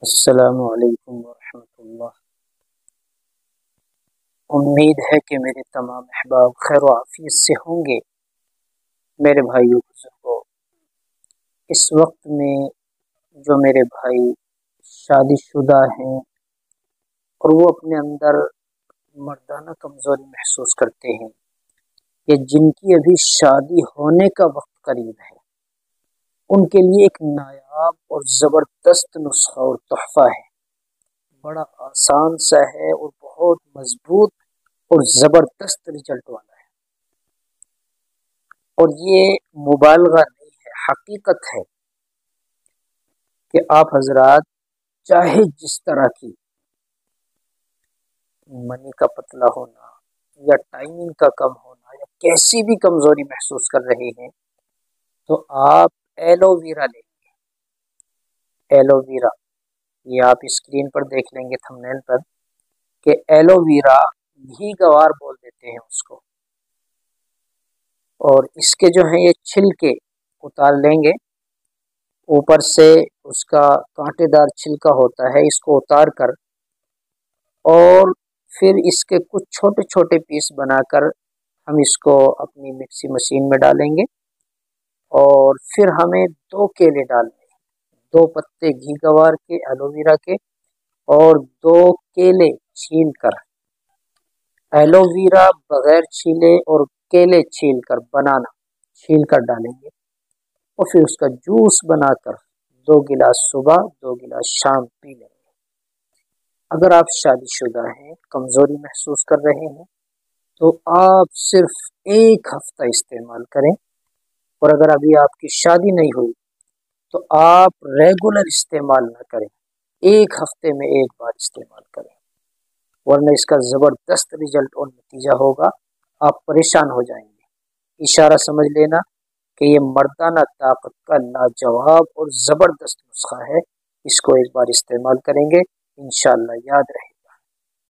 السلام علیکم ورحمۃ اللہ۔ امید ہے کہ میرے تمام احباب خیر و عافیت سے ہوں گے۔ میرے بھائیو بزرگوں، اس وقت میں جو میرے بھائی شادی شدہ ہیں اور وہ اپنے اندر مردانہ کمزوری محسوس کرتے ہیں یا جن کی ابھی شادی ہونے کا وقت قریب ہے، ان کے لیے ایک نایاب اور زبردست نسخہ اور تحفہ ہے۔ بڑا آسان سا ہے اور بہت مضبوط اور زبردست رزلٹ والا ہے، اور یہ مبالغہ نہیں ہے، حقیقت ہے کہ آپ حضرات چاہے جس طرح کی منی کا پتلا ہونا یا ٹائمنگ کا کم ہونا یا کیسی بھی کمزوری محسوس کر رہے ہیں، تو آپ ایلو ویرا لیں گے۔ ایلو ویرا، یہ آپ اسکرین پر دیکھ لیں گے تھمبنیل پر کہ ایلو ویرا گھی گوار بول دیتے ہیں اس کو، اور اس کے جو ہیں یہ چھلکے اتار لیں گے۔ اوپر سے اس کا کانٹے دار چھلکا ہوتا ہے، اس کو اتار کر اور پھر اس کے کچھ چھوٹے چھوٹے پیس بنا کر ہم اس کو اپنی مکسی مشین میں ڈالیں گے، اور پھر ہمیں 2 کیلے ڈالنے ہیں، 2 پتے گھی گوار کے ایلو ویرا کے اور 2 کیلے چھیل کر۔ ایلو ویرا بغیر چھیلے اور کیلے چھیل کر، بنانا چھیل کر ڈالیں گے، اور پھر اس کا جوس بنا کر 2 گلاس صبح 2 گلاس شام پی لیں گے۔ اگر آپ شادی شدہ ہیں، کمزوری محسوس کر رہے ہیں، تو آپ صرف 1 ہفتہ استعمال کریں، اور اگر ابھی آپ کی شادی نہیں ہوئی تو آپ ریگولر استعمال نہ کریں، 1 ہفتے میں 1 بار استعمال کریں، ورنہ اس کا زبردست رزلٹ اور نتیجہ ہوگا، آپ پریشان ہو جائیں گے۔ اشارہ سمجھ لینا کہ یہ مردانہ طاقت کا لاجواب اور زبردست نسخہ ہے، اس کو ایک بار استعمال کریں گے، انشاءاللہ یاد رہے۔